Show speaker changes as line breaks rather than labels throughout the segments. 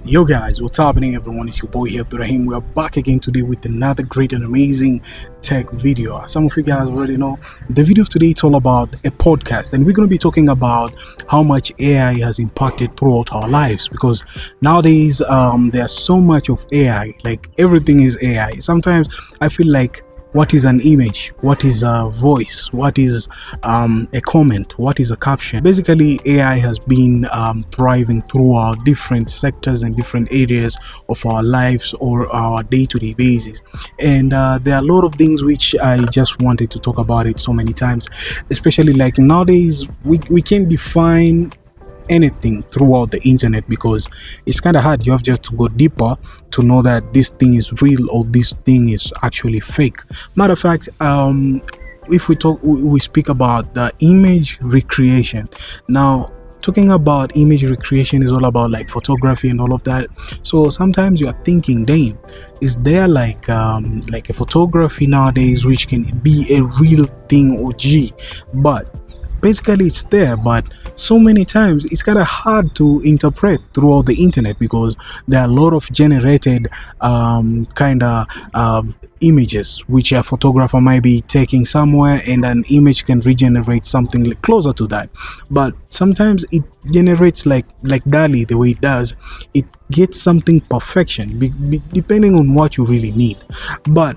Yo guys, what's happening everyone? It's your boy here, Ibrahim. We are back again today with another great and amazing tech video. As some of you guys already know, the video of today it's all about a podcast, and we're going to be talking about how much AI has impacted throughout our lives, because nowadays there's so much of AI, like everything is AI. Sometimes I feel like, what is an image, what is a voice, what is a comment, what is a caption? Basically, AI has been thriving throughout different sectors and different areas of our lives or our day-to-day basis. And there are a lot of things which I just wanted to talk about it so many times, especially like nowadays we can define anything throughout the internet, because it's kind of hard. You have just to go deeper to know that this thing is real or this thing is actually fake. Matter of fact, if we speak about the image recreation. Now, talking about image recreation is all about like photography and all of that. So sometimes you are thinking, damn, is there like a photography nowadays which can be a real thing or but basically it's there, but so many times it's kind of hard to interpret throughout the internet, because there are a lot of generated images which a photographer might be taking somewhere, and an image can regenerate something closer to that. But sometimes it generates like DALI, the way it does, it gets something perfection depending on what you really need. But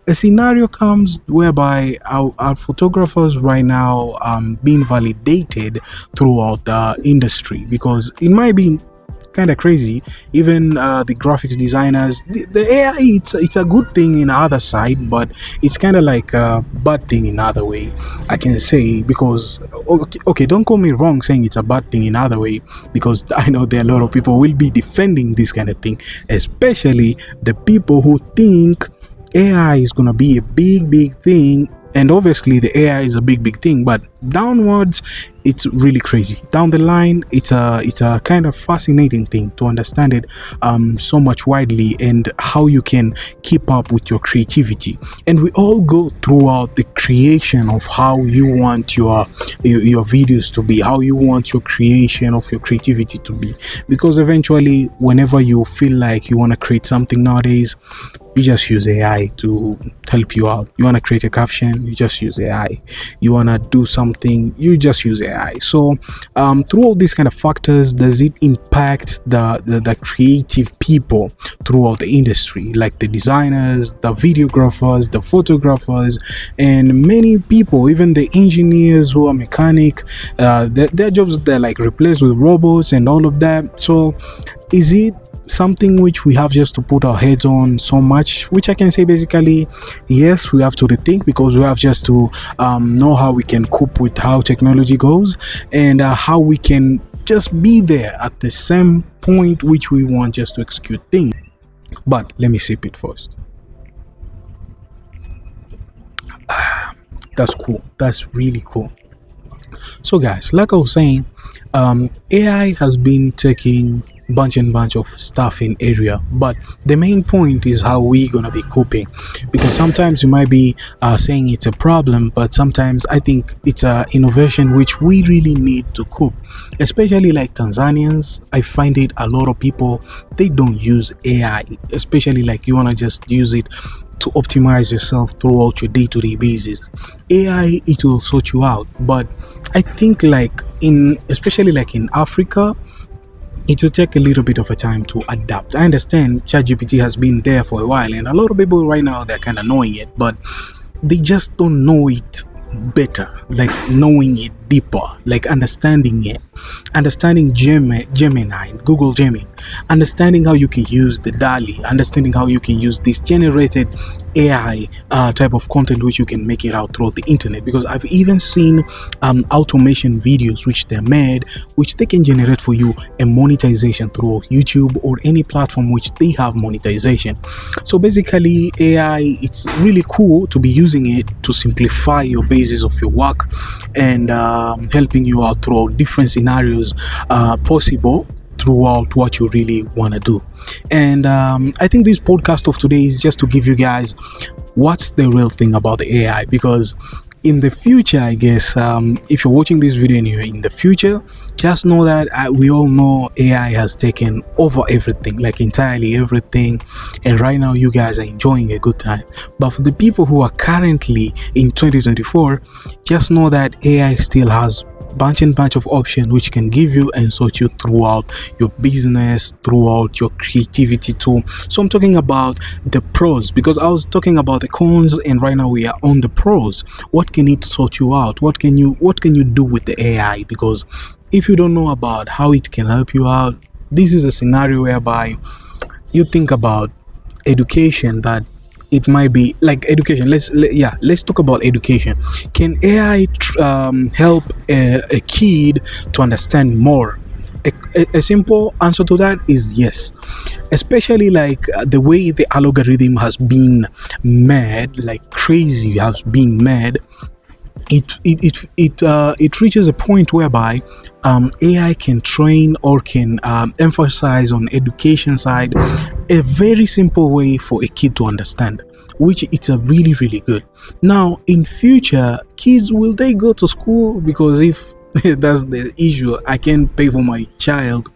a scenario comes whereby our photographers right now being validated throughout the industry, because it might be kind of crazy. Even the graphics designers, the AI, it's a good thing in other side, but it's kind of like a bad thing in other way, I can say. Because okay, don't call me wrong saying it's a bad thing in other way, because I know there are a lot of people will be defending this kind of thing, especially the people who think AI is going to be a big thing. And obviously the AI is a big thing, but downwards it's really crazy. Down the line, it's a kind of fascinating thing to understand it so much widely, and how you can keep up with your creativity. And we all go throughout the creation of how you want your videos to be, how you want your creation of your creativity to be. Because eventually, whenever you feel like you want to create something nowadays, you just use AI to help you out. You want to create a caption, you just use AI. You want to do something, you just use AI. So through all these kind of factors, does it impact the creative people throughout the industry, like the designers, the videographers, the photographers, and many people, even the engineers who are mechanic, their jobs, they're like replaced with robots and all of that. So is it something which we have just to put our heads on so much? Which I can say basically, yes, we have to rethink, because we have just to know how we can cope with how technology goes, and how we can just be there at the same point which we want just to execute things. But let me sip it first. That's cool. That's really cool. So guys, like I was saying, AI has been taking bunch of stuff in area, but the main point is how we gonna be coping. Because sometimes you might be saying it's a problem, but sometimes I think it's a innovation which we really need to cope. Especially like Tanzanians, I find it a lot of people, they don't use AI, especially like you want to just use it to optimize yourself throughout your day-to-day basis. AI, it will sort you out, but I think like especially like in Africa, it will take a little bit of a time to adapt. I understand ChatGPT has been there for a while, and a lot of people right now, they're kind of knowing it, but they just don't know it better, like knowing it deeper, like understanding it, understanding Gemini, Google Gemini, understanding how you can use the DALI, understanding how you can use this generated AI type of content which you can make it out throughout the internet. Because I've even seen automation videos which they're made, which they can generate for you a monetization through YouTube or any platform which they have monetization. So basically AI, it's really cool to be using it to simplify your basis of your work, and helping you out throughout different scenarios possible throughout what you really want to do. And I think this podcast of today is just to give you guys what's the real thing about the AI, because in the future, I guess, if you're watching this video and you're in the future, just know that we all know AI has taken over everything, like entirely everything, and right now you guys are enjoying a good time. But for the people who are currently in 2024, just know that AI still has bunch of options which can give you and sort you throughout your business, throughout your creativity too. So I'm talking about the pros, because I was talking about the cons, and right now we are on the pros. What can it sort you out? What can you do with the AI? Because if you don't know about how it can help you out, this is a scenario whereby you think about education, that it might be like education. Let's talk about education. Can AI help a kid to understand more? A simple answer to that is yes, especially like the way the algorithm has been made, like crazy has been made. It reaches a point whereby AI can train or can emphasize on education side a very simple way for a kid to understand, which it's a really good. Now in future, kids, will they go to school? Because if that's the issue, I can't pay for my child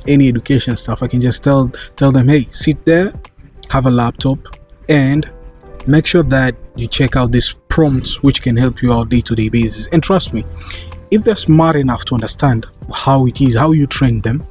any education stuff. I can just tell them, hey, sit there, have a laptop, and make sure that you check out these prompts which can help you out day-to-day basis. And trust me, if they're smart enough to understand how it is, how you train them,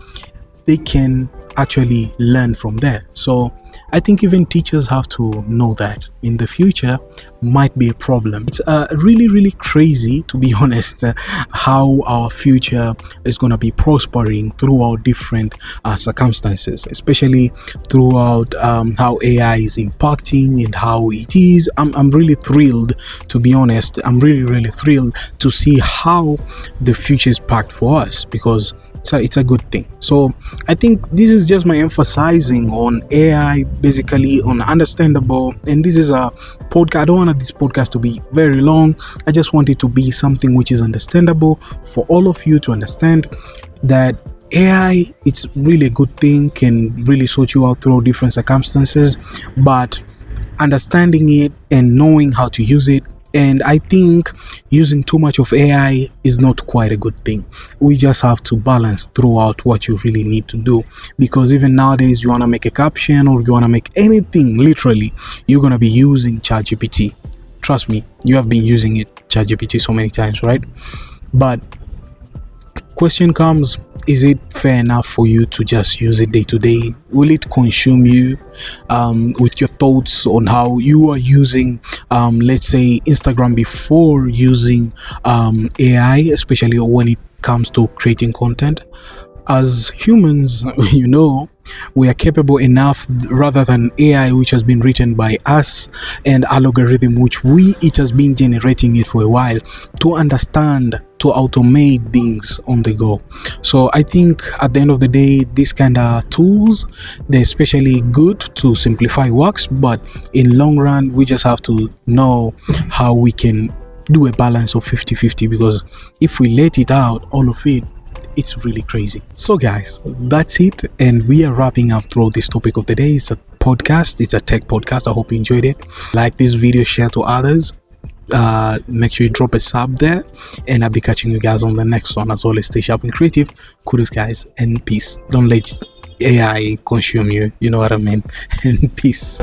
they can actually learn from there. So I think even teachers have to know that in the future might be a problem. It's really crazy, to be honest, how our future is going to be prospering throughout different circumstances, especially throughout how AI is impacting and how it is. I'm really thrilled, to be honest. I'm really thrilled to see how the future is packed for us, because it's a good thing. So I think this is just my emphasizing on AI, basically on understandable. And this is a podcast. I don't want this podcast to be very long. I just want it to be something which is understandable for all of you to understand that AI, it's really a good thing, can really sort you out through different circumstances, but understanding it and knowing how to use it. And I think using too much of AI is not quite a good thing. We just have to balance throughout what you really need to do, because even nowadays, you want to make a caption or you want to make anything, literally, you're going to be using ChatGPT. Trust me, you have been using it, ChatGPT, so many times, right? But question comes, is it fair enough for you to just use it day to day? Will it consume you with your thoughts on how you are using, let's say, Instagram before using AI, especially when it comes to creating content? As humans, you know, we are capable enough, rather than AI which has been written by us and algorithm which it has been generating it for a while, to understand, to automate things on the go. So I think at the end of the day, these kind of tools, they're especially good to simplify works, but in long run, we just have to know how we can do a balance of 50-50, because if we let it out, all of it, it's really crazy. So guys, that's it, and we are wrapping up through this topic of the day. It's a podcast, it's a tech podcast. I hope you enjoyed it. Like this video, share to others, make sure you drop a sub there, and I'll be catching you guys on the next one. As always, stay sharp and creative. Kudos guys, and peace. Don't let AI consume you, you know what I mean. And peace.